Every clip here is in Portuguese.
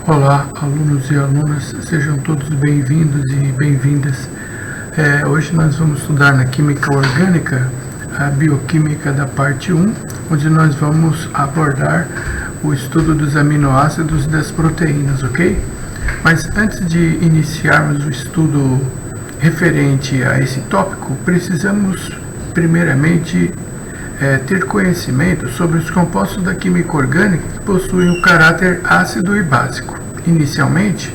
Olá, alunos e alunas, sejam todos bem-vindos e bem-vindas. Hoje nós vamos estudar na Química Orgânica, a Bioquímica da parte 1, onde nós vamos abordar o estudo dos aminoácidos e das proteínas, ok? Mas antes de iniciarmos o estudo referente a esse tópico, precisamos primeiramente ter conhecimento sobre os compostos da química orgânica que possuem o caráter ácido e básico. Inicialmente,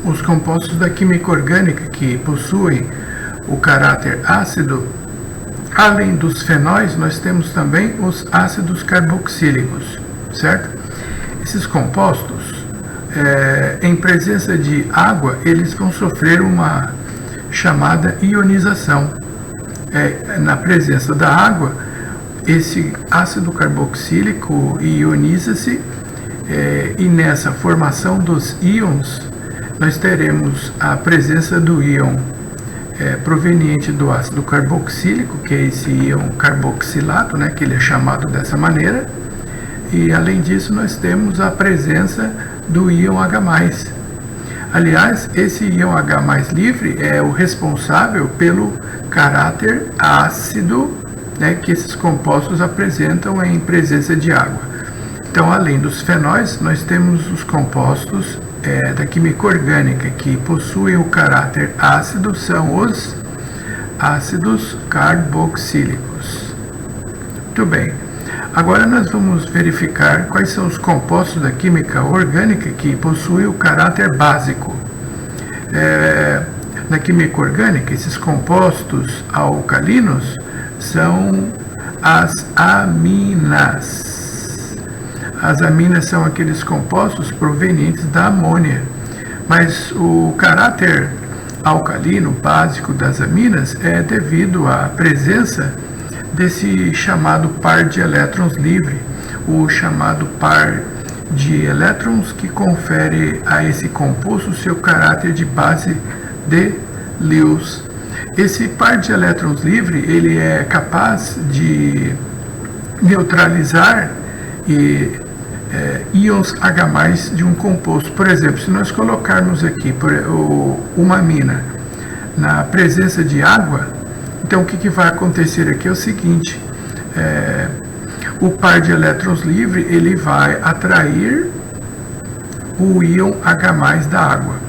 os compostos da química orgânica que possuem o caráter ácido, além dos fenóis, nós temos também os ácidos carboxílicos, certo? Esses compostos, em presença de água, eles vão sofrer uma chamada ionização. Na presença da água, esse ácido carboxílico ioniza-se e nessa formação dos íons nós teremos a presença do íon proveniente do ácido carboxílico, que é esse íon carboxilato, que ele é chamado dessa maneira, e além disso nós temos a presença do íon H+. Aliás, esse íon H+ livre é o responsável pelo caráter ácido que esses compostos apresentam em presença de água. Então, além dos fenóis, nós temos os compostos da química orgânica que possuem o caráter ácido, são os ácidos carboxílicos. Muito bem. Agora nós vamos verificar quais são os compostos da química orgânica que possuem o caráter básico. Na química orgânica, esses compostos alcalinos são as aminas. As aminas são aqueles compostos provenientes da amônia, mas o caráter alcalino básico das aminas é devido à presença desse chamado par de elétrons livre, o chamado par de elétrons que confere a esse composto seu caráter de base de Lewis. Esse par de elétrons livre, ele é capaz de neutralizar íons H+ de um composto. Por exemplo, se nós colocarmos aqui uma amina na presença de água, então o que vai acontecer aqui é o seguinte: o par de elétrons livre ele vai atrair o íon H+ da água.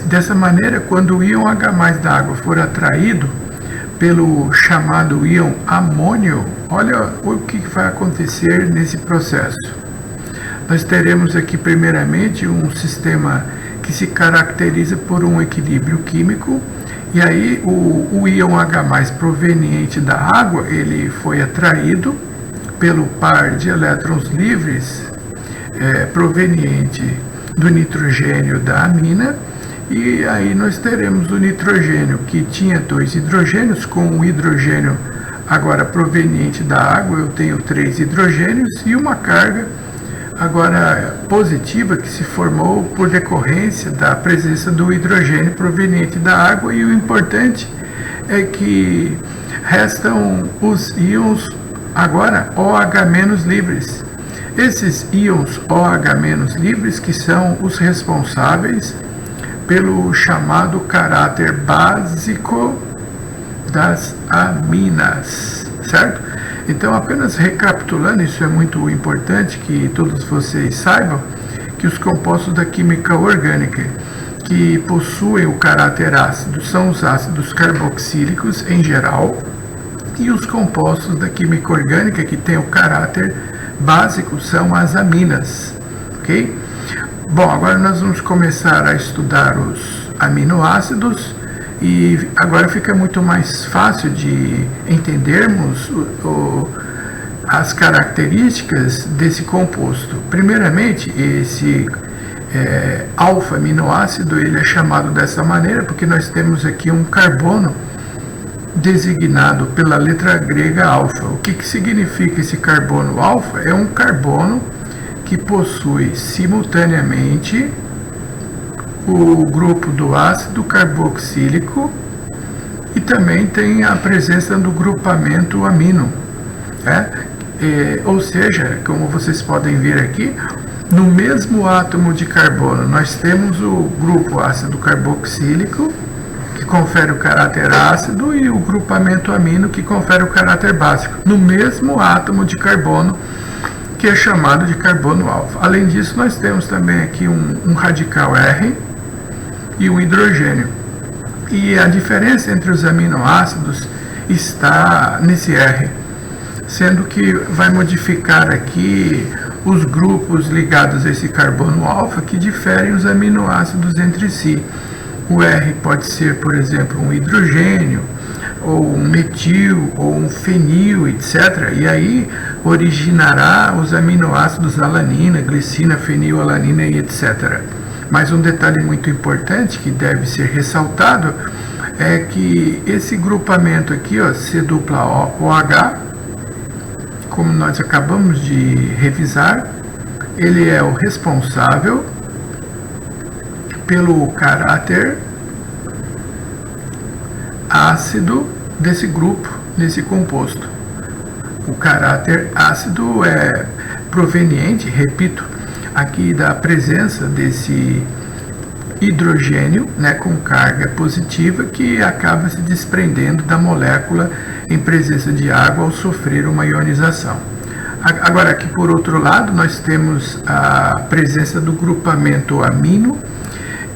Dessa maneira, quando o íon H+ da água for atraído pelo chamado íon amônio, olha o que vai acontecer nesse processo. Nós teremos aqui primeiramente um sistema que se caracteriza por um equilíbrio químico, e aí o íon H+ proveniente da água, ele foi atraído pelo par de elétrons livres proveniente do nitrogênio da amina, e aí nós teremos o nitrogênio que tinha 2 hidrogênios, com o hidrogênio agora proveniente da água eu tenho 3 hidrogênios e uma carga agora positiva que se formou por decorrência da presença do hidrogênio proveniente da água, e o importante é que restam os íons agora OH- livres. Esses íons OH- livres que são os responsáveis pelo chamado caráter básico das aminas, certo? Então, apenas recapitulando, isso é muito importante que todos vocês saibam, que os compostos da química orgânica que possuem o caráter ácido são os ácidos carboxílicos em geral, e os compostos da química orgânica que têm o caráter básico são as aminas, ok? Bom, agora nós vamos começar a estudar os aminoácidos, e agora fica muito mais fácil de entendermos as características desse composto. Primeiramente, esse alfa-aminoácido, ele é chamado dessa maneira porque nós temos aqui um carbono designado pela letra grega alfa. O que significa esse carbono alfa? É um carbono que possui simultaneamente o grupo do ácido carboxílico e também tem a presença do grupamento amino, ou seja, como vocês podem ver aqui, no mesmo átomo de carbono, nós temos o grupo ácido carboxílico, que confere o caráter ácido, e o grupamento amino, que confere o caráter básico, no mesmo átomo de carbono, que é chamado de carbono alfa. Além disso, nós temos também aqui um radical R e um hidrogênio. E a diferença entre os aminoácidos está nesse R, sendo que vai modificar aqui os grupos ligados a esse carbono alfa que diferem os aminoácidos entre si. O R pode ser, por exemplo, um hidrogênio, ou um metil, ou um fenil, etc. E aí originará os aminoácidos alanina, glicina, fenilalanina e etc. Mas um detalhe muito importante que deve ser ressaltado é que esse grupamento aqui, ó, C-OH, como nós acabamos de revisar, ele é o responsável pelo caráter ácido desse grupo, desse composto. O caráter ácido é proveniente, repito, aqui da presença desse hidrogênio, né, com carga positiva, que acaba se desprendendo da molécula em presença de água ao sofrer uma ionização. Agora, aqui por outro lado, nós temos a presença do grupamento amino,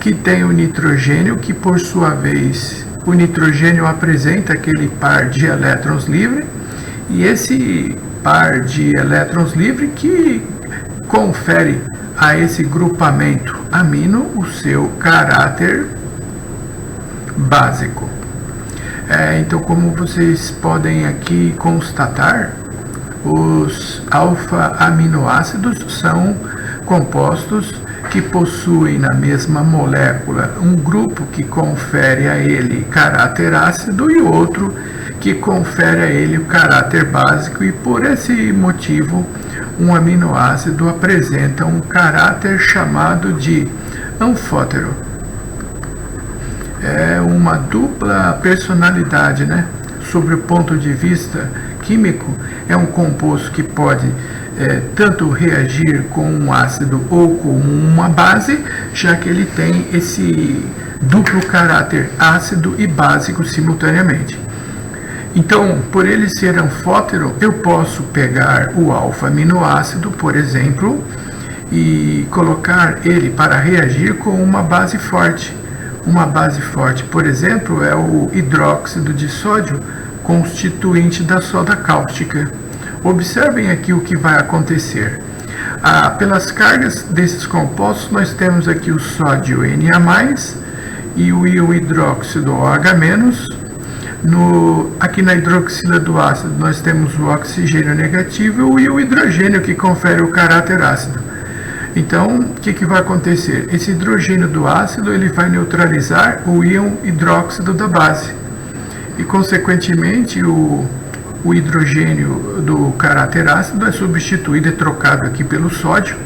que tem o nitrogênio, que por sua vez, o nitrogênio apresenta aquele par de elétrons livre, e esse par de elétrons livre que confere a esse grupamento amino o seu caráter básico. Então, como vocês podem aqui constatar, os alfa-aminoácidos são compostos que possuem na mesma molécula um grupo que confere a ele caráter ácido e outro que confere a ele o caráter básico, e por esse motivo um aminoácido apresenta um caráter chamado de anfótero. É uma dupla personalidade, né? Sobre o ponto de vista químico, é um composto que pode tanto reagir com um ácido ou com uma base, já que ele tem esse duplo caráter ácido e básico simultaneamente. Então, por ele ser anfótero, eu posso pegar o alfa-aminoácido, por exemplo, e colocar ele para reagir com uma base forte. Uma base forte, por exemplo, é o hidróxido de sódio, constituinte da soda cáustica. Observem aqui o que vai acontecer. Pelas cargas desses compostos, nós temos aqui o sódio Na+, e o íon hidróxido OH-. Aqui na hidroxila do ácido, nós temos o oxigênio negativo e o hidrogênio, que confere o caráter ácido. Então, o que vai acontecer? Esse hidrogênio do ácido ele vai neutralizar o íon hidróxido da base. E, consequentemente, o hidrogênio do caráter ácido é substituído, é trocado aqui pelo sódio.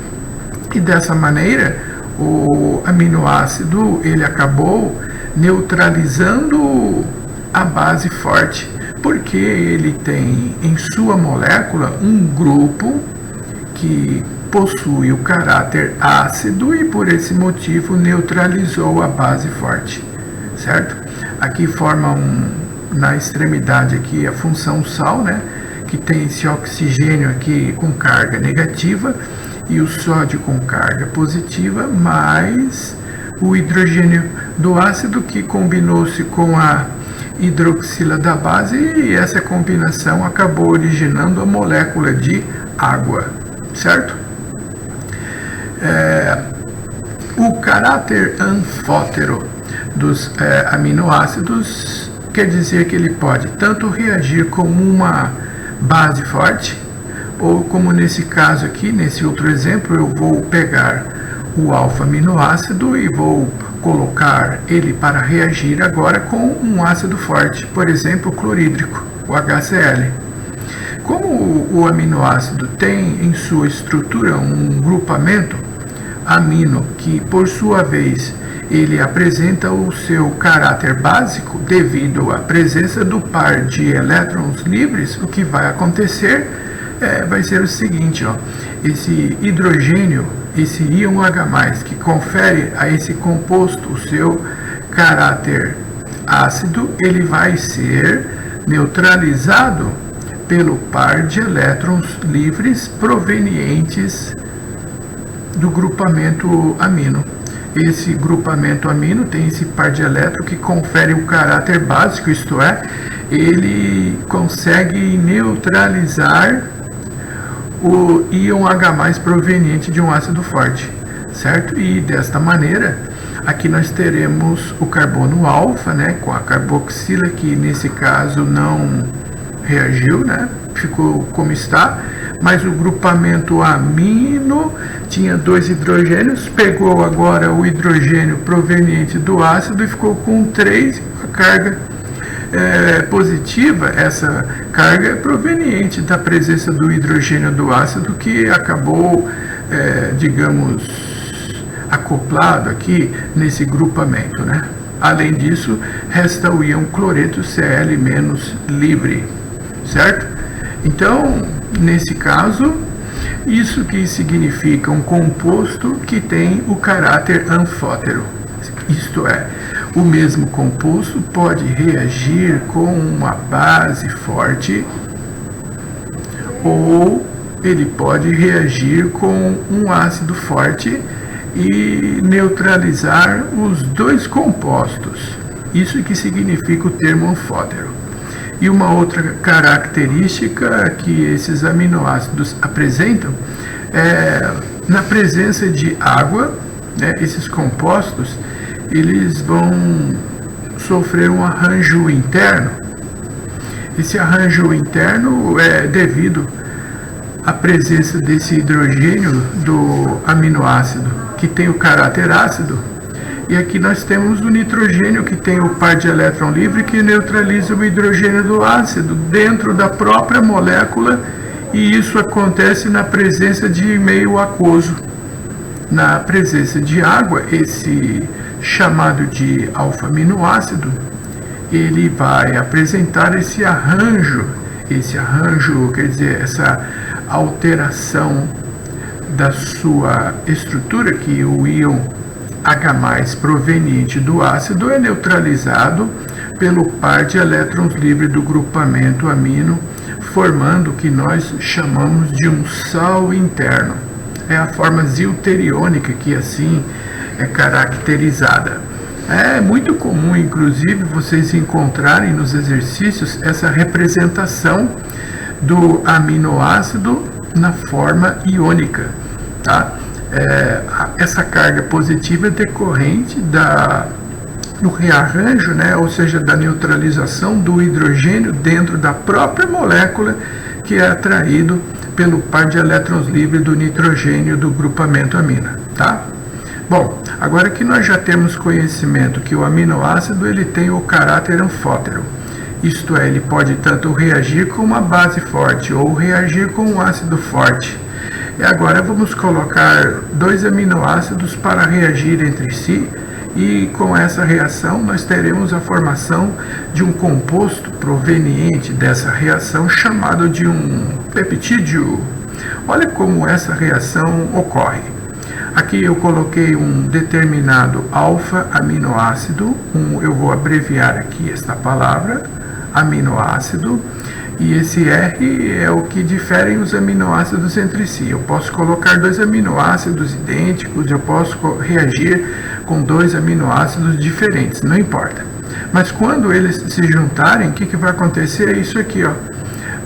E dessa maneira, o aminoácido ele acabou neutralizando a base forte, porque ele tem em sua molécula um grupo que possui o caráter ácido e por esse motivo neutralizou a base forte, certo? Aqui forma na extremidade aqui a função sal, né, que tem esse oxigênio aqui com carga negativa e o sódio com carga positiva, mais o hidrogênio do ácido que combinou-se com a hidroxila da base, e essa combinação acabou originando a molécula de água, certo? O caráter anfótero dos aminoácidos quer dizer que ele pode tanto reagir com uma base forte, ou como nesse caso aqui, nesse outro exemplo, eu vou pegar o alfa-aminoácido e vou colocar ele para reagir agora com um ácido forte, por exemplo, clorídrico, o HCl. Como o aminoácido tem em sua estrutura um grupamento amino que, por sua vez, ele apresenta o seu caráter básico devido à presença do par de elétrons livres, o que vai acontecer vai ser o seguinte, ó, esse hidrogênio, esse íon H+, que confere a esse composto o seu caráter ácido, ele vai ser neutralizado pelo par de elétrons livres provenientes do grupamento amino. Esse grupamento amino tem esse par de elétrons que confere o caráter básico, isto é, ele consegue neutralizar o íon H+ proveniente de um ácido forte, certo? E desta maneira, aqui nós teremos o carbono alfa, né, com a carboxila, que nesse caso não reagiu, né, ficou como está, mas o grupamento amino tinha 2 hidrogênios, pegou agora o hidrogênio proveniente do ácido e ficou com 3, a carga positiva. Essa carga é proveniente da presença do hidrogênio do ácido, que acabou, digamos, acoplado aqui nesse grupamento, né? Além disso, resta o íon cloreto Cl- livre, certo? Então, nesse caso, isso que significa um composto que tem o caráter anfótero, isto é, o mesmo composto pode reagir com uma base forte ou ele pode reagir com um ácido forte e neutralizar os dois compostos. Isso que significa o termo anfótero. E uma outra característica que esses aminoácidos apresentam é na presença de água, né, esses compostos eles vão sofrer um arranjo interno. Esse arranjo interno é devido à presença desse hidrogênio do aminoácido que tem o caráter ácido, e aqui nós temos o nitrogênio que tem o par de elétron livre que neutraliza o hidrogênio do ácido dentro da própria molécula, e isso acontece na presença de meio aquoso. Na presença de água, esse chamado de alfa-aminoácido, ele vai apresentar esse arranjo quer dizer, essa alteração da sua estrutura, que o íon H+ proveniente do ácido é neutralizado pelo par de elétrons livres do grupamento amino, formando o que nós chamamos de um sal interno. É a forma zilteriônica que assim é caracterizada. É muito comum, inclusive, vocês encontrarem nos exercícios essa representação do aminoácido na forma iônica, tá? Essa carga positiva é decorrente do rearranjo, né? Ou seja, da neutralização do hidrogênio dentro da própria molécula, que é atraído pelo par de elétrons livres do nitrogênio do grupamento amino, tá? Bom, agora que nós já temos conhecimento que o aminoácido ele tem o caráter anfótero, isto é, ele pode tanto reagir com uma base forte ou reagir com um ácido forte. E agora vamos colocar 2 aminoácidos para reagir entre si, e com essa reação nós teremos a formação de um composto proveniente dessa reação chamado de um peptídeo. Olha como essa reação ocorre. Aqui eu coloquei um determinado alfa-aminoácido, eu vou abreviar aqui esta palavra, aminoácido, e esse R é o que diferem os aminoácidos entre si. Eu posso colocar 2 aminoácidos idênticos, eu posso reagir com 2 aminoácidos diferentes, não importa. Mas quando eles se juntarem, o que vai acontecer? É isso aqui, ó.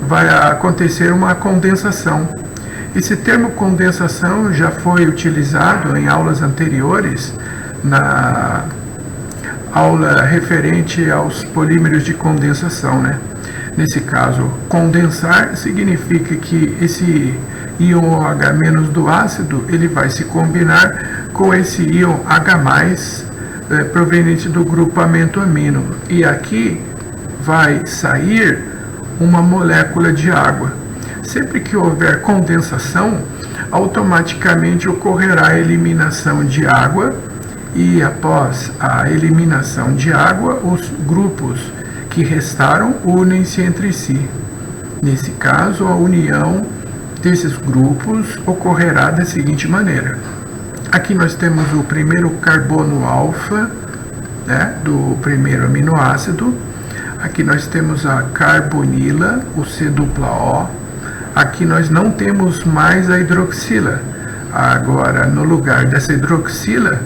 Vai acontecer uma condensação. Esse termo condensação já foi utilizado em aulas anteriores, na aula referente aos polímeros de condensação, né? Nesse caso, condensar significa que esse íon OH- do ácido ele vai se combinar com esse íon H+ proveniente do grupamento amino, e aqui vai sair uma molécula de água. Sempre que houver condensação, automaticamente ocorrerá a eliminação de água, e após a eliminação de água, os grupos que restaram unem-se entre si. Nesse caso, a união desses grupos ocorrerá da seguinte maneira. Aqui nós temos o primeiro carbono alfa, né, do primeiro aminoácido. Aqui nós temos a carbonila, o C-O. Aqui nós não temos mais a hidroxila. Agora, no lugar dessa hidroxila,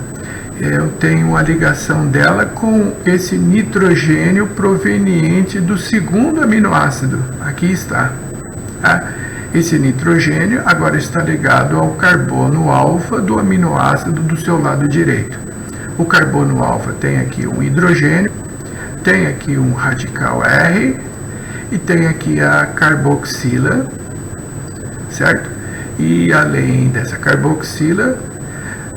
eu tenho a ligação dela com esse nitrogênio proveniente do segundo aminoácido. Aqui está. Tá? Esse nitrogênio agora está ligado ao carbono alfa do aminoácido do seu lado direito. O carbono alfa tem aqui um hidrogênio, tem aqui um radical R e tem aqui a carboxila, certo? E além dessa carboxila,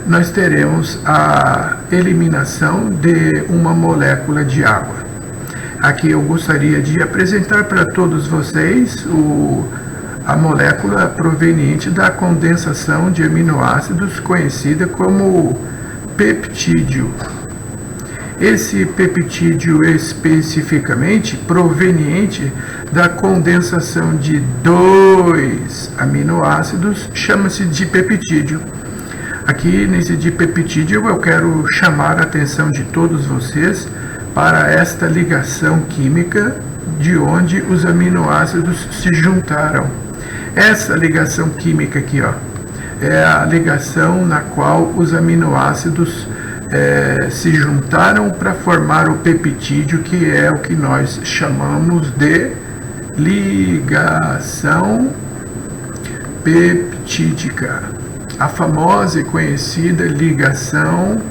nós teremos a eliminação de uma molécula de água. Aqui eu gostaria de apresentar para todos vocês a molécula proveniente da condensação de aminoácidos, conhecida como peptídeo. Esse peptídeo especificamente proveniente da condensação de 2 aminoácidos chama-se dipeptídeo. Aqui nesse dipeptídeo eu quero chamar a atenção de todos vocês para esta ligação química de onde os aminoácidos se juntaram. Essa ligação química aqui, ó, é a ligação na qual os aminoácidos se juntaram para formar o peptídeo, que é o que nós chamamos de ligação peptídica. A famosa e conhecida ligação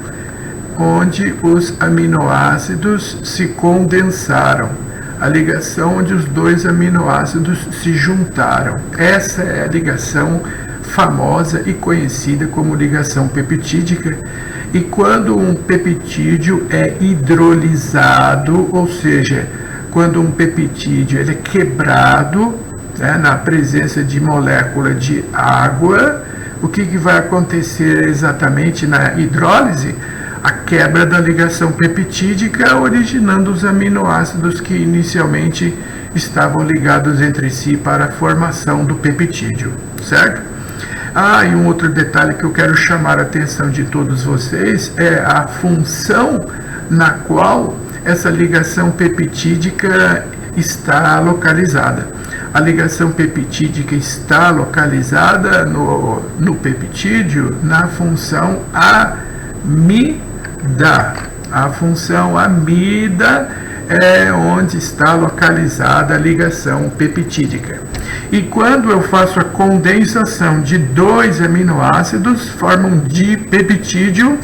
onde os aminoácidos se condensaram. A ligação onde os 2 aminoácidos se juntaram. Essa é a ligação famosa e conhecida como ligação peptídica. E quando um peptídeo é hidrolisado, ou seja, quando um peptídeo ele é quebrado, né, na presença de molécula de água, o que vai acontecer exatamente na hidrólise? A quebra da ligação peptídica, originando os aminoácidos que inicialmente estavam ligados entre si para a formação do peptídeo, certo? E um outro detalhe que eu quero chamar a atenção de todos vocês é a função na qual essa ligação peptídica está localizada. A ligação peptídica está localizada no peptídeo na função amida. A função amida é onde está localizada a ligação peptídica. E quando eu faço a condensação de 2 aminoácidos, formam um dipeptídeo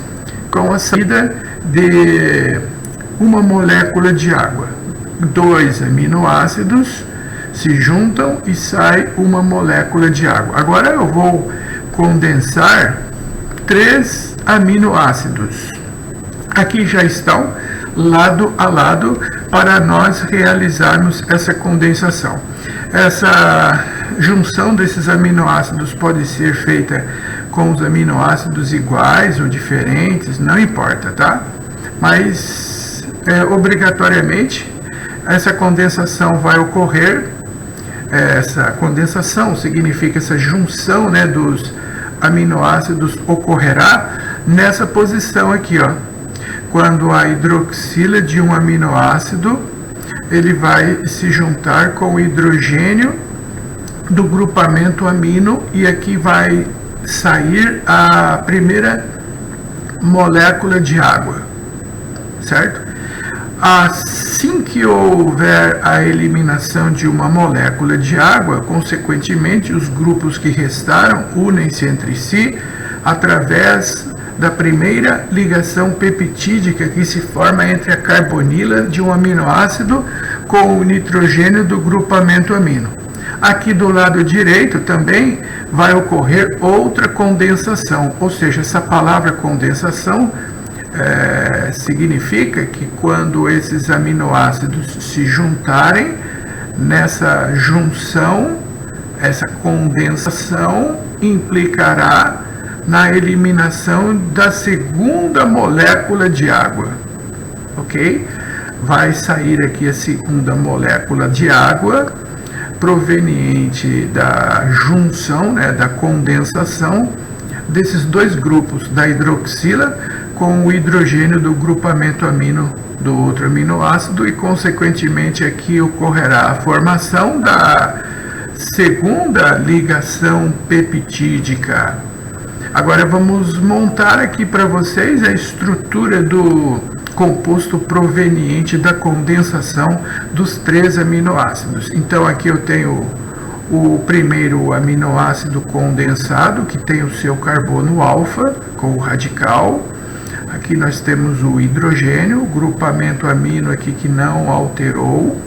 com a saída de uma molécula de água. 2 aminoácidos se juntam e sai uma molécula de água. Agora eu vou condensar 3 aminoácidos. Aqui já estão lado a lado para nós realizarmos essa condensação. Essa junção desses aminoácidos pode ser feita com os aminoácidos iguais ou diferentes, não importa, tá? Mas obrigatoriamente essa condensação vai ocorrer. Essa condensação significa essa junção, né, dos aminoácidos ocorrerá nessa posição aqui, ó. Quando a hidroxila de um aminoácido ele vai se juntar com o hidrogênio do grupamento amino e aqui vai sair a primeira molécula de água, certo? Assim que houver a eliminação de uma molécula de água, consequentemente os grupos que restaram unem-se entre si através da primeira ligação peptídica que se forma entre a carbonila de um aminoácido com o nitrogênio do grupamento amino. Aqui do lado direito também vai ocorrer outra condensação, ou seja, essa palavra condensação significa que quando esses aminoácidos se juntarem, nessa junção, essa condensação implicará na eliminação da segunda molécula de água, ok? Vai sair aqui a segunda molécula de água proveniente da junção, né, da condensação desses dois grupos, da hidroxila com o hidrogênio do grupamento amino do outro aminoácido, e consequentemente aqui ocorrerá a formação da segunda ligação peptídica. Agora vamos montar aqui para vocês a estrutura do composto proveniente da condensação dos 3 aminoácidos. Então aqui eu tenho o primeiro aminoácido condensado, que tem o seu carbono alfa com o radical. Aqui nós temos o hidrogênio, o grupamento amino aqui que não alterou.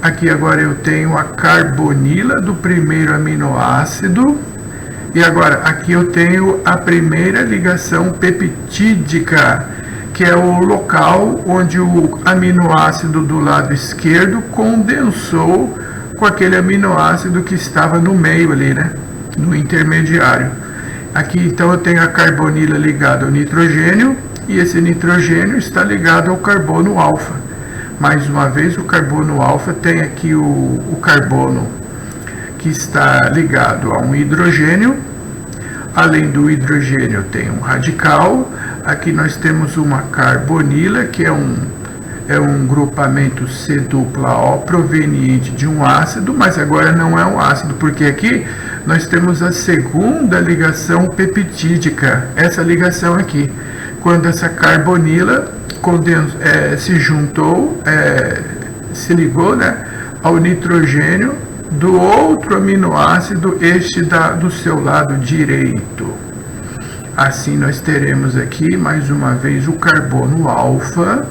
Aqui agora eu tenho a carbonila do primeiro aminoácido. E agora aqui eu tenho a primeira ligação peptídica, que é o local onde o aminoácido do lado esquerdo condensou com aquele aminoácido que estava no meio ali, né? No intermediário. Aqui então eu tenho a carbonila ligada ao nitrogênio, e esse nitrogênio está ligado ao carbono alfa. Mais uma vez, o carbono alfa tem aqui o carbono que está ligado a um hidrogênio. Além do hidrogênio tem um radical. Aqui nós temos uma carbonila, que é um grupamento C dupla O proveniente de um ácido, mas agora não é um ácido, porque aqui nós temos a segunda ligação peptídica, essa ligação aqui, quando essa carbonila se juntou, se ligou, né, ao nitrogênio do outro aminoácido, este do seu lado direito. Assim nós teremos aqui mais uma vez o carbono alfa,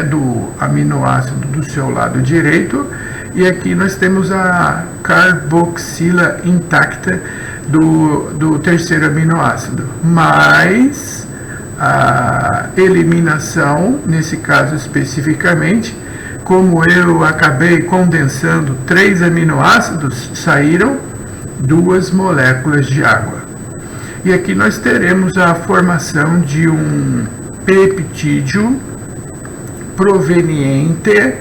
do aminoácido do seu lado direito, e aqui nós temos a carboxila intacta do terceiro aminoácido, mais a eliminação, nesse caso especificamente, como eu acabei condensando 3 aminoácidos, saíram 2 moléculas de água. E aqui nós teremos a formação de um peptídeo proveniente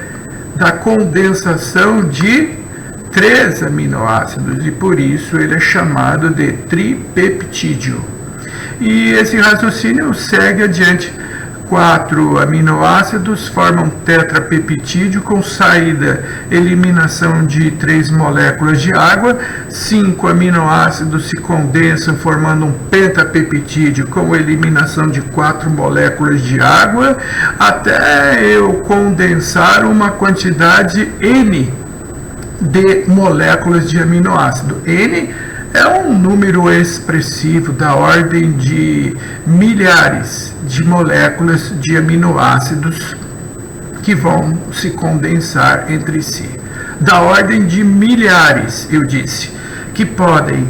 da condensação de 3 aminoácidos, e por isso ele é chamado de tripeptídeo. E esse raciocínio segue adiante. 4 aminoácidos formam tetrapeptídeo com saída, eliminação de 3 moléculas de água. 5 aminoácidos se condensam formando um pentapeptídeo com eliminação de 4 moléculas de água, até eu condensar uma quantidade N de moléculas de aminoácido. N é um número expressivo da ordem de milhares de moléculas de aminoácidos que vão se condensar entre si. Da ordem de milhares, eu disse, que podem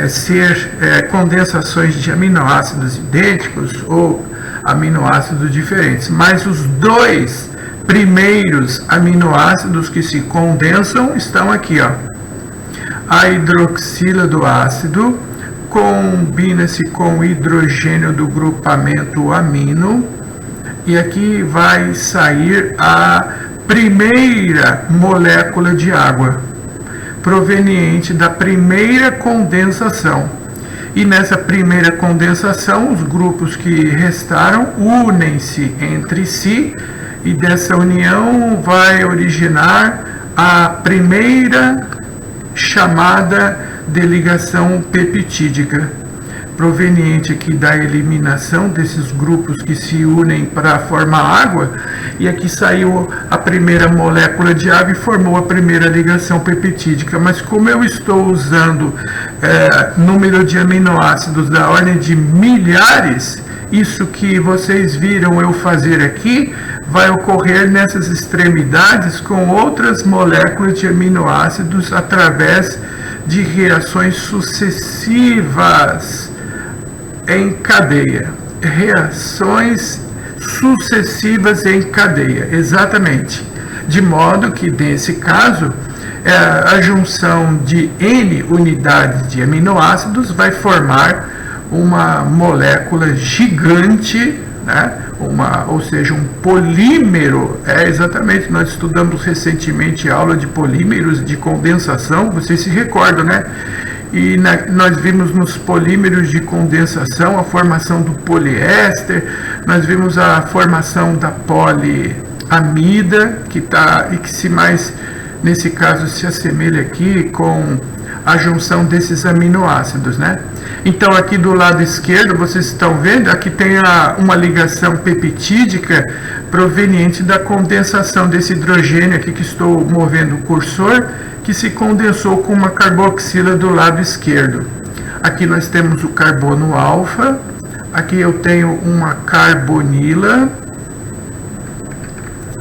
ser condensações de aminoácidos idênticos ou aminoácidos diferentes. Mas os 2 primeiros aminoácidos que se condensam estão aqui, ó. A hidroxila do ácido combina-se com o hidrogênio do grupamento amino, e aqui vai sair a primeira molécula de água, proveniente da primeira condensação. E nessa primeira condensação, os grupos que restaram unem-se entre si, e dessa união vai originar a primeira chamada de ligação peptídica, proveniente aqui da eliminação desses grupos que se unem para formar água, e aqui saiu a primeira molécula de água e formou a primeira ligação peptídica. Mas como eu estou usando número de aminoácidos da ordem de milhares, isso que vocês viram eu fazer aqui vai ocorrer nessas extremidades com outras moléculas de aminoácidos através de reações sucessivas em cadeia. Reações sucessivas em cadeia, exatamente. De modo que, nesse caso, a junção de N unidades de aminoácidos vai formar uma molécula gigante, né? Ou seja, um polímero, exatamente, nós estudamos recentemente a aula de polímeros de condensação, vocês se recordam, né? E nós vimos nos polímeros de condensação a formação do poliéster, nós vimos a formação da poliamida, que se mais, nesse caso, se assemelha aqui com a junção desses aminoácidos, né? Então, aqui do lado esquerdo, vocês estão vendo, aqui tem uma ligação peptídica proveniente da condensação desse hidrogênio aqui que estou movendo o cursor, que se condensou com uma carboxila do lado esquerdo. Aqui nós temos o carbono alfa, aqui eu tenho uma carbonila,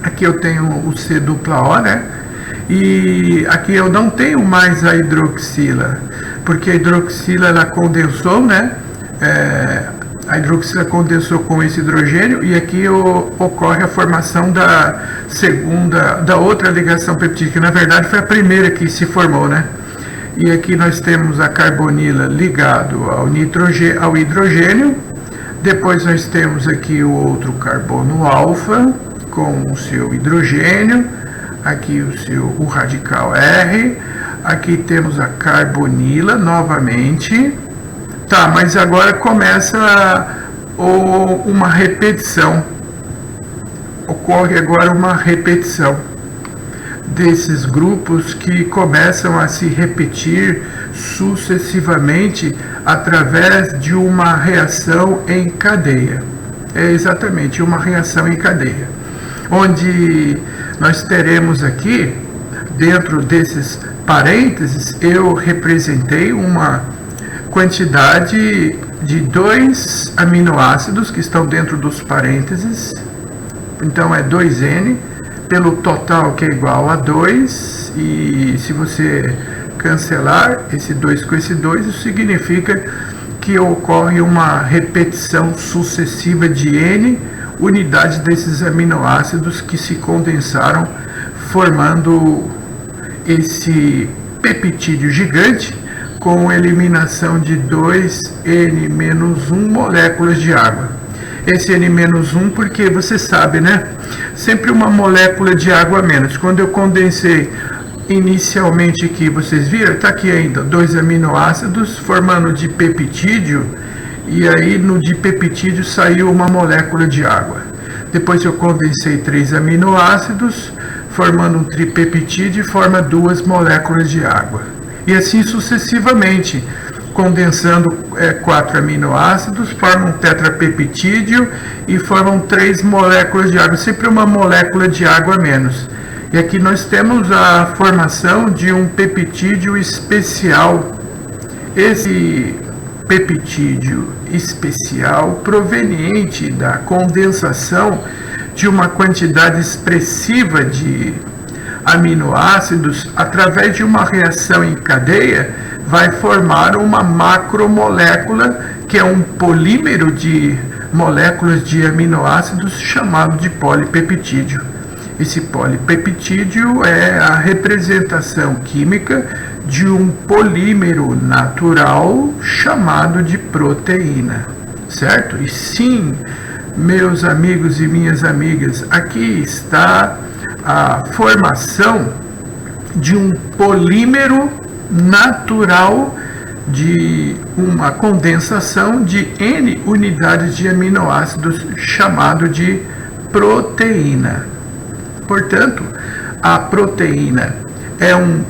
aqui eu tenho o C-O, né? E aqui eu não tenho mais a hidroxila, porque a hidroxila ela condensou, né? A hidroxila condensou com esse hidrogênio e aqui ocorre a formação da outra ligação peptídica. Na verdade foi a primeira que se formou, né? E aqui nós temos a carbonila ligado ao hidrogênio. Depois nós temos aqui o outro carbono alfa com o seu hidrogênio. Aqui o radical R. Aqui temos a carbonila novamente. Tá, mas agora começa uma repetição. Ocorre agora uma repetição desses grupos que começam a se repetir sucessivamente através de uma reação em cadeia. É exatamente uma reação em cadeia, onde nós teremos aqui, dentro desses parênteses, eu representei uma quantidade de 2 aminoácidos que estão dentro dos parênteses, então é 2N, pelo total que é igual a 2, e se você cancelar esse 2 com esse 2, isso significa que ocorre uma repetição sucessiva de N unidades desses aminoácidos que se condensaram, formando esse peptídeo gigante com eliminação de 2N-1 moléculas de água. Esse N-1 porque você sabe, né? Sempre uma molécula de água a menos. Quando eu condensei inicialmente aqui, vocês viram? Está aqui ainda 2 aminoácidos formando dipeptídeo, e aí no dipeptídeo saiu uma molécula de água. Depois eu condensei 3 aminoácidos formando um tripeptídeo e forma 2 moléculas de água. E assim sucessivamente, condensando 4 aminoácidos, formam um tetrapeptídeo e formam 3 moléculas de água, sempre uma molécula de água a menos. E aqui nós temos a formação de um peptídeo especial. Esse peptídeo especial proveniente da condensação de uma quantidade expressiva de aminoácidos através de uma reação em cadeia vai formar uma macromolécula que é um polímero de moléculas de aminoácidos chamado de polipeptídeo. Esse polipeptídeo é a representação química de um polímero natural chamado de proteína, certo? E sim, meus amigos e minhas amigas, aqui está a formação de um polímero natural de uma condensação de N unidades de aminoácidos chamado de proteína. Portanto, a proteína é um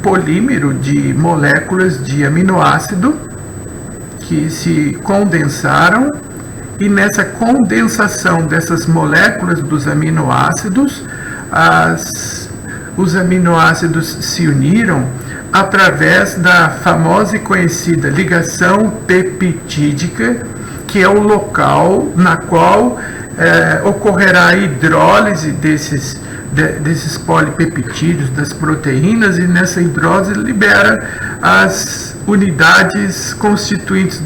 polímero de moléculas de aminoácido que se condensaram, e nessa condensação dessas moléculas dos aminoácidos, os aminoácidos se uniram através da famosa e conhecida ligação peptídica, que é o local na qual ocorrerá a hidrólise desses polipeptídeos, das proteínas, e nessa hidrólise libera as unidades constituintes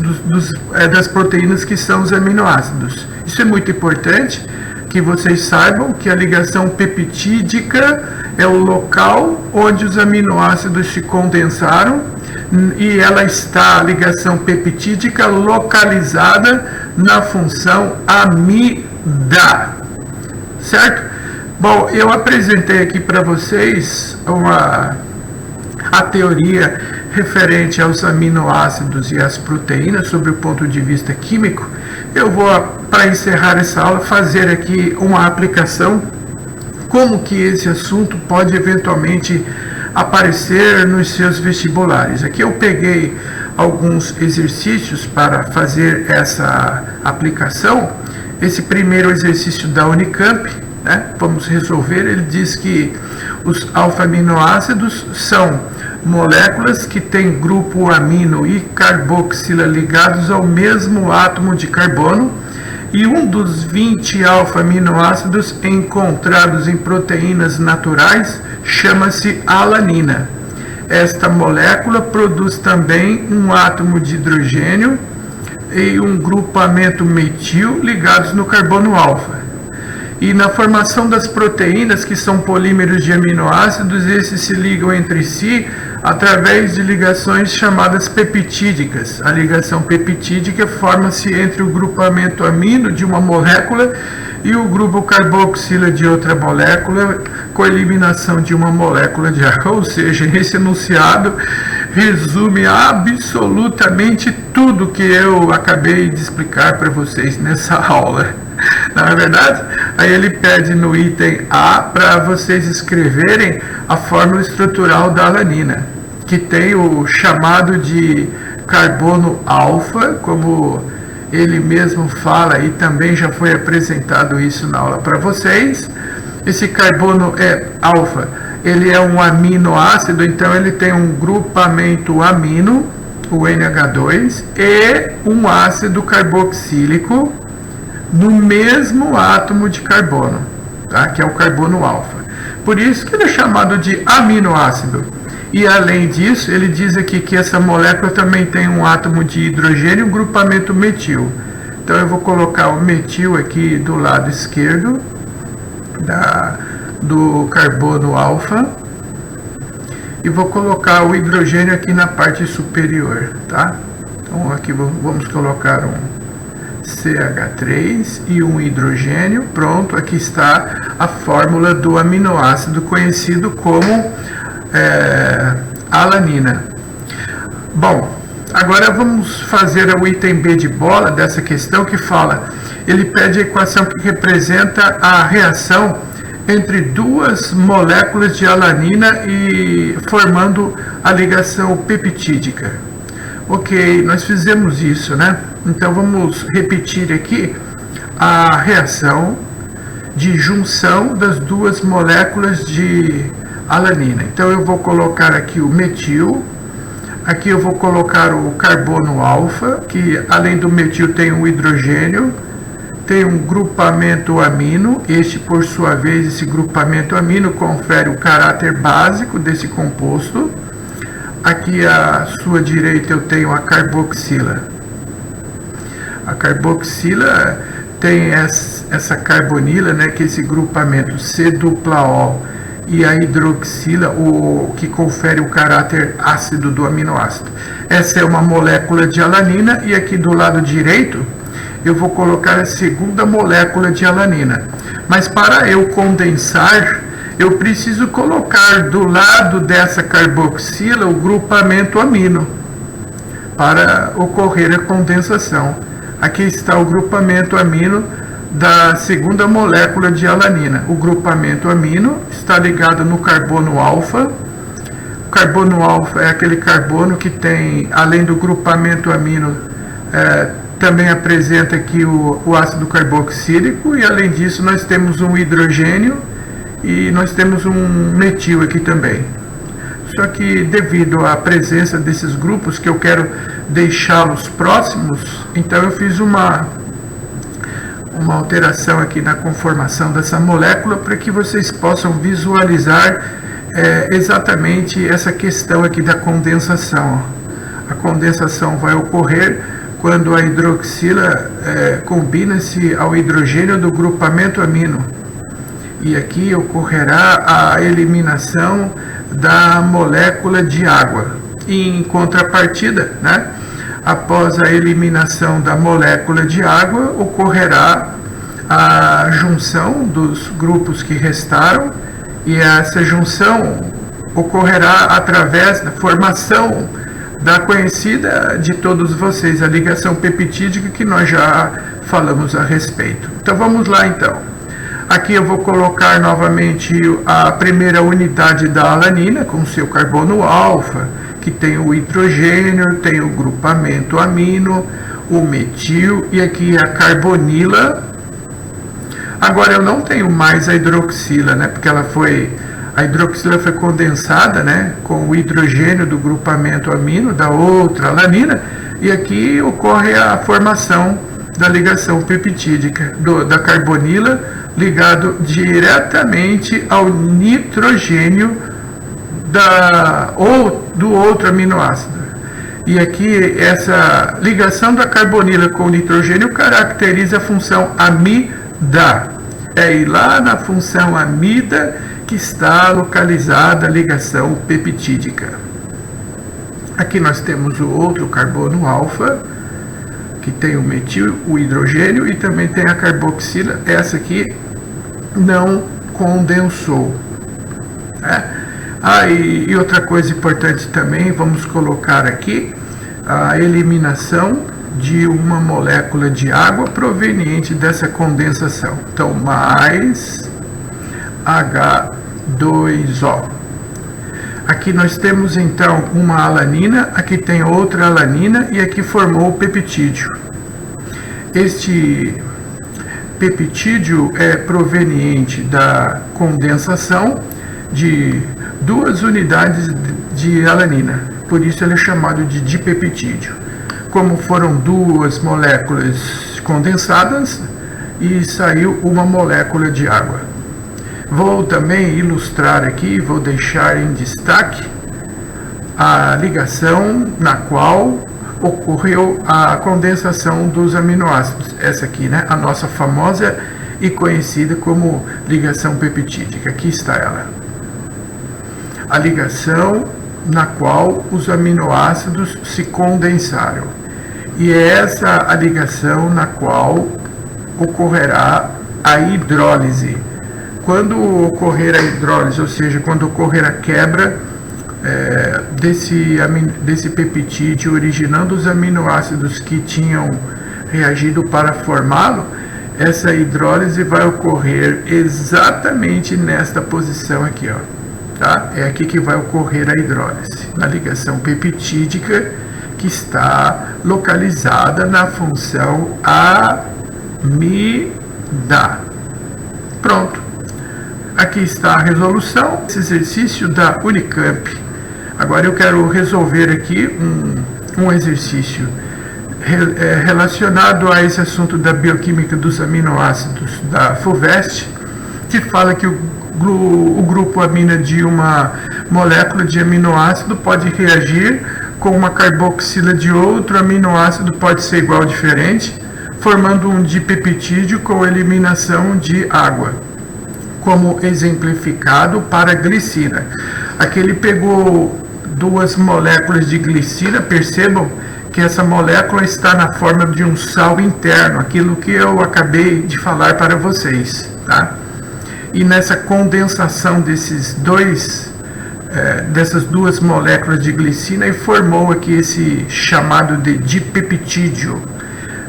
das proteínas, que são os aminoácidos. Isso é muito importante que vocês saibam, que a ligação peptídica é o local onde os aminoácidos se condensaram, e ela está, a ligação peptídica, localizada na função amida, certo? Bom, eu apresentei aqui para vocês a teoria referente aos aminoácidos e às proteínas sobre o ponto de vista químico. Eu vou, para encerrar essa aula, fazer aqui uma aplicação, como que esse assunto pode eventualmente aparecer nos seus vestibulares. Aqui eu peguei alguns exercícios para fazer essa aplicação. Esse primeiro exercício da Unicamp, né? Vamos resolver. Ele diz que os alfa-aminoácidos são moléculas que têm grupo amino e carboxila ligados ao mesmo átomo de carbono, e um dos 20 alfa-aminoácidos encontrados em proteínas naturais chama-se alanina. Esta molécula produz também um átomo de hidrogênio e um grupamento metil ligados no carbono alfa. E na formação das proteínas, que são polímeros de aminoácidos, esses se ligam entre si através de ligações chamadas peptídicas. A ligação peptídica forma-se entre o grupamento amino de uma molécula e o grupo carboxila de outra molécula, com a eliminação de uma molécula de água. Ou seja, esse enunciado resume absolutamente tudo que eu acabei de explicar para vocês nessa aula. Não é verdade? Aí ele pede no item A para vocês escreverem a fórmula estrutural da alanina, que tem o chamado de carbono alfa, como ele mesmo fala, e também já foi apresentado isso na aula para vocês. Esse carbono alfa, ele é um aminoácido, então ele tem um grupamento amino, o NH2, e um ácido carboxílico no mesmo átomo de carbono, tá? Que é o carbono alfa. Por isso que ele é chamado de aminoácido. E além disso, ele diz aqui que essa molécula também tem um átomo de hidrogênio e um grupamento metil. Então eu vou colocar o metil aqui do lado esquerdo do carbono alfa, e vou colocar o hidrogênio aqui na parte superior, tá? Então aqui vamos colocar um CH3 e um hidrogênio. Pronto, aqui está a fórmula do aminoácido conhecido como alanina. Bom, agora vamos fazer o item B de bola dessa questão, que fala, ele pede a equação que representa a reação entre duas moléculas de alanina e formando a ligação peptídica. Ok, nós fizemos isso, né? Então vamos repetir aqui a reação de junção das duas moléculas de alanina. Então eu vou colocar aqui o metil, aqui eu vou colocar o carbono alfa, que além do metil tem um hidrogênio, tem um grupamento amino. Este, por sua vez, esse grupamento amino confere o caráter básico desse composto. Aqui à sua direita eu tenho a carboxila. A carboxila tem essa carbonila, né, que é esse grupamento C-O, e a hidroxila, o que confere o caráter ácido do aminoácido. Essa é uma molécula de alanina, e aqui do lado direito eu vou colocar a segunda molécula de alanina. Mas para eu condensar, eu preciso colocar do lado dessa carboxila o grupamento amino para ocorrer a condensação. Aqui está o grupamento amino da segunda molécula de alanina. O grupamento amino está ligado no carbono alfa. O carbono alfa é aquele carbono que tem, além do grupamento amino, também apresenta aqui o ácido carboxílico, e além disso nós temos um hidrogênio e nós temos um metil aqui também. Só que devido à presença desses grupos que eu quero deixá-los próximos, então eu fiz uma alteração aqui na conformação dessa molécula para que vocês possam visualizar exatamente essa questão aqui da condensação. A condensação vai ocorrer quando a hidroxila combina-se ao hidrogênio do grupamento amino. E aqui ocorrerá a eliminação da molécula de água. Em contrapartida, né, após a eliminação da molécula de água, ocorrerá a junção dos grupos que restaram, e essa junção ocorrerá através da formação da conhecida de todos vocês, a ligação peptídica, que nós já falamos a respeito. Então vamos lá então. Aqui eu vou colocar novamente a primeira unidade da alanina com seu carbono alfa, que tem o hidrogênio, tem o grupamento amino, o metil e aqui a carbonila. Agora eu não tenho mais a hidroxila, né, porque a hidroxila foi condensada, né, com o hidrogênio do grupamento amino da outra alanina, e aqui ocorre a formação da ligação peptídica da carbonila ligado diretamente ao nitrogênio do outro aminoácido. E aqui essa ligação da carbonila com o nitrogênio caracteriza a função amida. É ir lá na função amida que está localizada a ligação peptídica. Aqui nós temos o outro carbono alfa, que tem o metil, o hidrogênio, e também tem a carboxila. Essa aqui não condensou. E outra coisa importante também, vamos colocar aqui a eliminação de uma molécula de água proveniente dessa condensação. Então, mais H2O. Aqui nós temos então uma alanina, aqui tem outra alanina e aqui formou o peptídeo. Este peptídeo é proveniente da condensação de duas unidades de alanina, por isso ele é chamado de dipeptídeo. Como foram duas moléculas condensadas e saiu uma molécula de água. Vou também ilustrar aqui, vou deixar em destaque a ligação na qual ocorreu a condensação dos aminoácidos. Essa aqui, né, a nossa famosa e conhecida como ligação peptídica. Aqui está ela. A ligação na qual os aminoácidos se condensaram. E é essa a ligação na qual ocorrerá a hidrólise. Quando ocorrer a hidrólise, ou seja, quando ocorrer a quebra desse peptídeo, originando os aminoácidos que tinham reagido para formá-lo, essa hidrólise vai ocorrer exatamente nesta posição aqui, ó. Tá? É aqui que vai ocorrer a hidrólise, na ligação peptídica, que está localizada na função amida. Pronto. Aqui está a resolução, esse exercício da Unicamp. Agora eu quero resolver aqui um exercício relacionado a esse assunto da bioquímica dos aminoácidos da FUVEST, que fala que o grupo amina de uma molécula de aminoácido pode reagir com uma carboxila de outro aminoácido, pode ser igual ou diferente, formando um dipeptídeo com eliminação de água, como exemplificado para a glicina. Aqui ele pegou duas moléculas de glicina, percebam que essa molécula está na forma de um sal interno, aquilo que eu acabei de falar para vocês, tá? E nessa condensação dessas duas moléculas de glicina, e formou aqui esse chamado de dipeptídeo.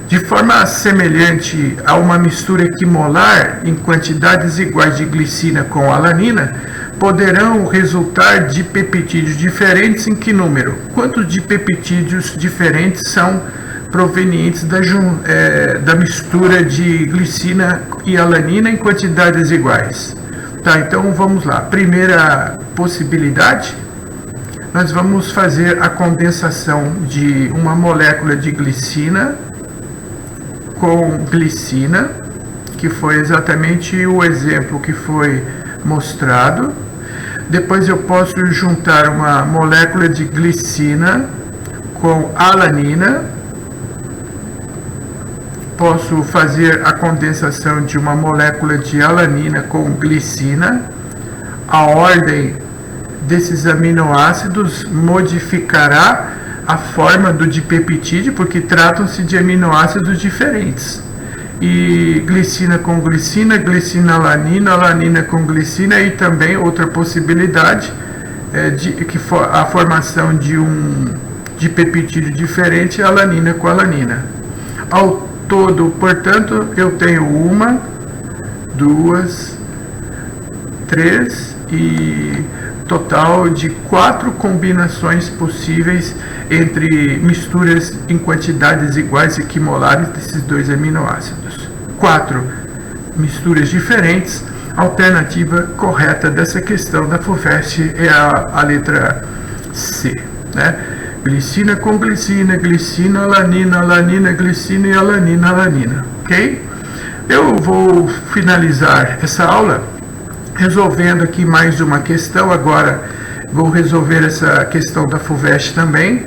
De forma semelhante a uma mistura equimolar em quantidades iguais de glicina com alanina, poderão resultar de peptídeos diferentes em que número? Quantos dipeptídeos diferentes são provenientes da mistura de glicina e alanina em quantidades iguais? Tá, então vamos lá. Primeira possibilidade, nós vamos fazer a condensação de uma molécula de glicina com glicina, que foi exatamente o exemplo que foi mostrado. Depois eu posso juntar uma molécula de glicina com alanina. Posso fazer a condensação de uma molécula de alanina com glicina. A ordem desses aminoácidos modificará a forma do dipeptídeo, porque tratam-se de aminoácidos diferentes. E glicina com glicina, glicina-alanina, alanina com glicina, e também outra possibilidade a formação de um dipeptídeo diferente, alanina com alanina. Ao todo, portanto, eu tenho 1, 2, 3 e total de 4 combinações possíveis entre misturas em quantidades iguais e equimolares desses dois aminoácidos. 4 misturas diferentes. A alternativa correta dessa questão da FUVEST é a letra C, né? Glicina com glicina, glicina, alanina, alanina, glicina e alanina, alanina, ok? Eu vou finalizar essa aula resolvendo aqui mais uma questão. Agora vou resolver essa questão da FUVEST também,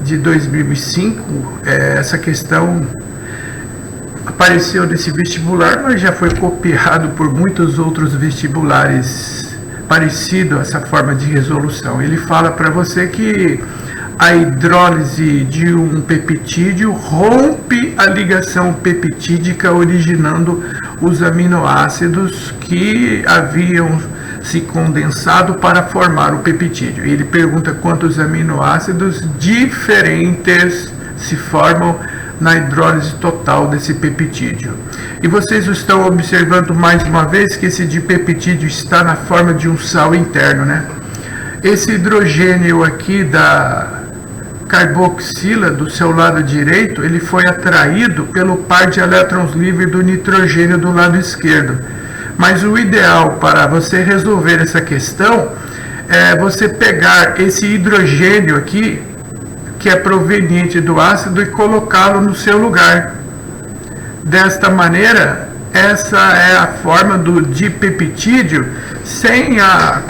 de 2005. Essa questão apareceu nesse vestibular, mas já foi copiado por muitos outros vestibulares parecido a essa forma de resolução. Ele fala para você que a hidrólise de um peptídeo rompe a ligação peptídica, originando os aminoácidos que haviam se condensado para formar o peptídeo. Ele pergunta quantos aminoácidos diferentes se formam na hidrólise total desse peptídeo. E vocês estão observando mais uma vez que esse dipeptídeo está na forma de um sal interno, né? Esse hidrogênio aqui da carboxila do seu lado direito, ele foi atraído pelo par de elétrons livres do nitrogênio do lado esquerdo. Mas o ideal para você resolver essa questão é você pegar esse hidrogênio aqui, que é proveniente do ácido, e colocá-lo no seu lugar. Desta maneira, essa é a forma do dipeptídeo sem a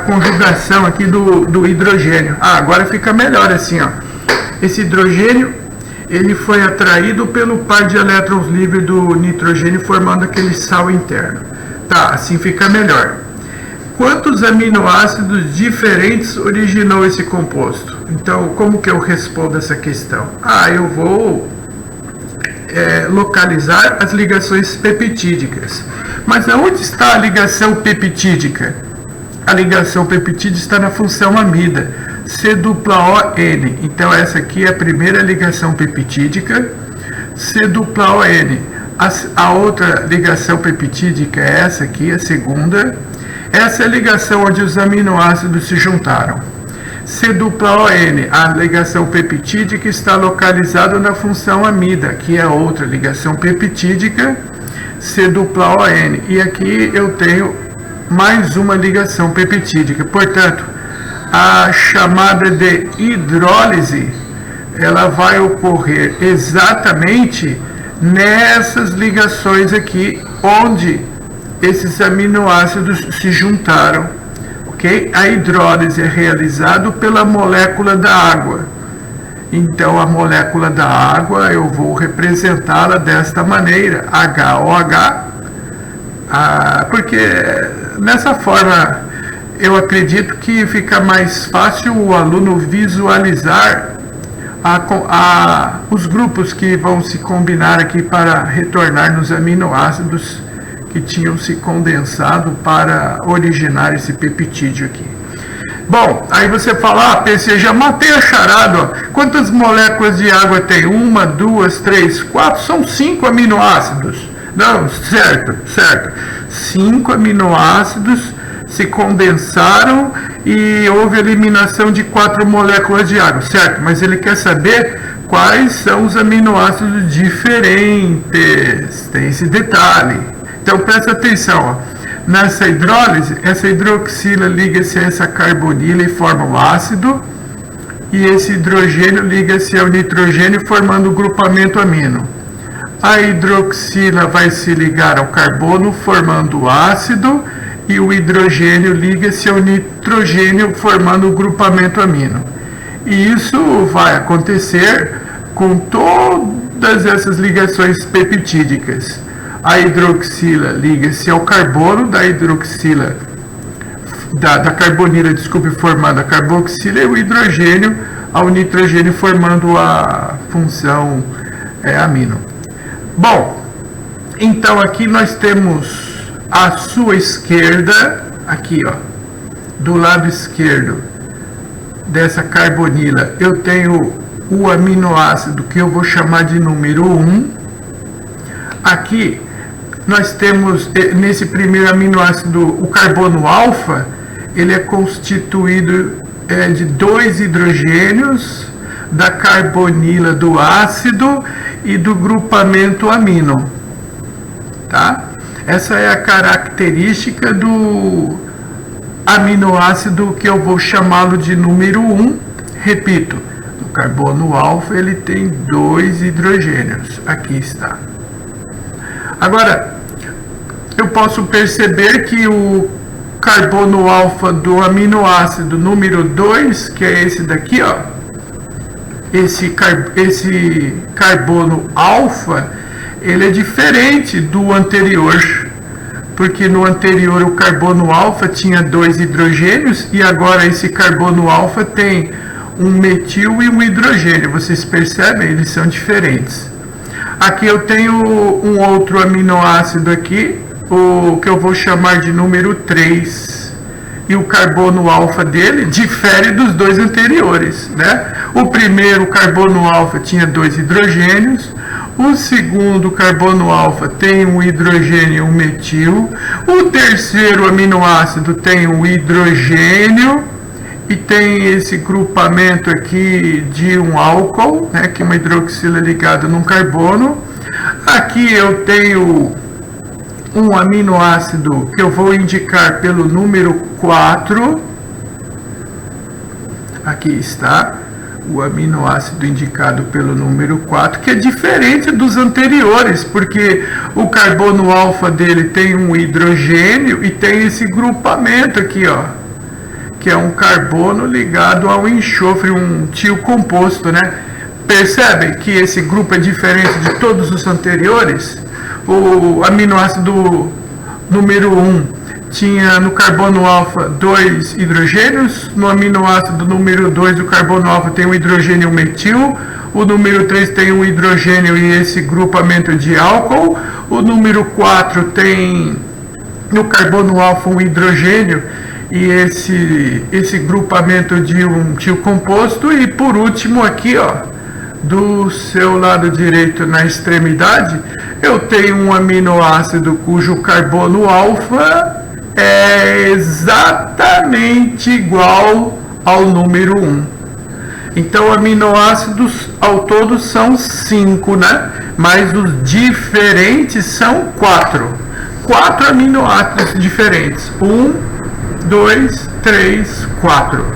conjugação aqui do hidrogênio. Agora fica melhor assim, ó. Esse hidrogênio, ele foi atraído pelo par de elétrons livres do nitrogênio, formando aquele sal interno. Tá, assim fica melhor. Quantos aminoácidos diferentes originou esse composto? Então, como que eu respondo essa questão? Eu vou localizar as ligações peptídicas. Mas aonde está a ligação peptídica? A ligação peptídica está na função amida, C-O-N. Então, essa aqui é a primeira ligação peptídica, C-O-N. A outra ligação peptídica é essa aqui, a segunda. Essa é a ligação onde os aminoácidos se juntaram. C-O-N, a ligação peptídica está localizada na função amida, que é a outra ligação peptídica, C-O-N. E aqui eu tenho mais uma ligação peptídica. Portanto, a chamada de hidrólise, ela vai ocorrer exatamente nessas ligações aqui, onde esses aminoácidos se juntaram, ok? A hidrólise é realizada pela molécula da água. Então, a molécula da água, eu vou representá-la desta maneira, HOH, porque nessa forma eu acredito que fica mais fácil o aluno visualizar os grupos que vão se combinar aqui para retornar nos aminoácidos que tinham se condensado para originar esse peptídeo aqui. Bom, aí você fala, PC, já matei a charada, ó. Quantas moléculas de água tem? 1, 2, 3, 4, são 5 aminoácidos. Não, certo. 5 aminoácidos se condensaram e houve eliminação de 4 moléculas de água, certo? Mas ele quer saber quais são os aminoácidos diferentes. Tem esse detalhe. Então presta atenção, ó. Nessa hidrólise, essa hidroxila liga-se a essa carbonila e forma um ácido, e esse hidrogênio liga-se ao nitrogênio formando o grupamento amino. A hidroxila vai se ligar ao carbono formando o ácido, e o hidrogênio liga-se ao nitrogênio formando o grupamento amino. E isso vai acontecer com todas essas ligações peptídicas. A hidroxila liga-se ao carbono, da hidroxila da carbonila, desculpe, formando a carboxila e o hidrogênio ao nitrogênio formando a função amino. Bom, então aqui nós temos à sua esquerda, aqui ó, do lado esquerdo dessa carbonila, eu tenho o aminoácido que eu vou chamar de número 1. Aqui nós temos, nesse primeiro aminoácido, o carbono alfa, ele é constituído de 2 hidrogênios, da carbonila do ácido e do grupamento amino, tá? Essa é a característica do aminoácido que eu vou chamá-lo de número 1. Repito, o carbono alfa ele tem 2 hidrogênios, aqui está. Agora, eu posso perceber que o carbono alfa do aminoácido número 2, que é esse daqui, ó, esse carbono alfa, ele é diferente do anterior, porque no anterior o carbono alfa tinha 2 hidrogênios e agora esse carbono alfa tem um metil e um hidrogênio. Vocês percebem? Eles são diferentes. Aqui eu tenho um outro aminoácido aqui, o que eu vou chamar de número 3, e o carbono alfa dele difere dos 2 anteriores, né? O primeiro carbono alfa tinha 2 hidrogênios, o segundo carbono alfa tem um hidrogênio e um metil, o terceiro aminoácido tem um hidrogênio e tem esse grupamento aqui de um álcool, né, que é uma hidroxila ligada num carbono. Aqui eu tenho um aminoácido que eu vou indicar pelo número 4. Aqui está o aminoácido indicado pelo número 4, que é diferente dos anteriores, porque o carbono alfa dele tem um hidrogênio e tem esse grupamento aqui, ó, que é um carbono ligado ao enxofre, um tio composto, né? Percebem que esse grupo é diferente de todos os anteriores? O aminoácido número 1 tinha no carbono alfa 2 hidrogênios, no aminoácido número 2 o carbono alfa tem um hidrogênio e um metil, o número 3 tem um hidrogênio e esse grupamento de álcool, o número 4 tem no carbono alfa um hidrogênio e esse grupamento de um tio composto, e por último aqui, ó, do seu lado direito na extremidade, eu tenho um aminoácido cujo carbono alfa é exatamente igual ao número 1. Então, aminoácidos ao todo são 5, né? Mas os diferentes são 4. 4 aminoácidos diferentes. 1, 2, 3, 4.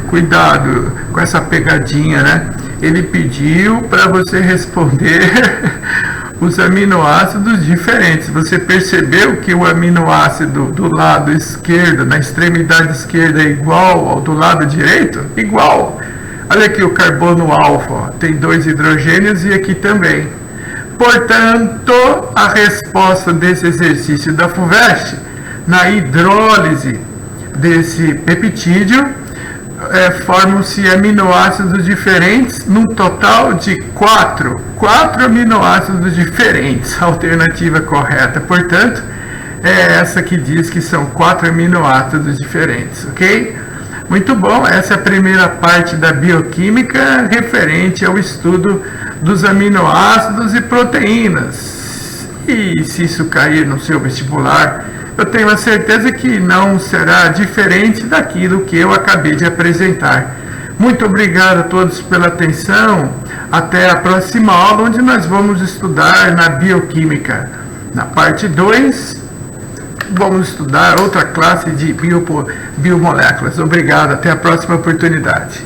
Cuidado com essa pegadinha, né? Ele pediu para você responder os aminoácidos diferentes. Você percebeu que o aminoácido do lado esquerdo, na extremidade esquerda, é igual ao do lado direito? Igual. Olha aqui o carbono alfa, ó, tem 2 hidrogênios e aqui também. Portanto, a resposta desse exercício da FUVEST, na hidrólise desse peptídeo, formam-se aminoácidos diferentes, num total de 4 aminoácidos diferentes. A alternativa correta, portanto, é essa que diz que são 4 aminoácidos diferentes, ok? Muito bom, essa é a primeira parte da bioquímica referente ao estudo dos aminoácidos e proteínas. E se isso cair no seu vestibular, eu tenho a certeza que não será diferente daquilo que eu acabei de apresentar. Muito obrigado a todos pela atenção. Até a próxima aula, onde nós vamos estudar na bioquímica. Na parte 2, vamos estudar outra classe de biomoléculas. Obrigado, até a próxima oportunidade.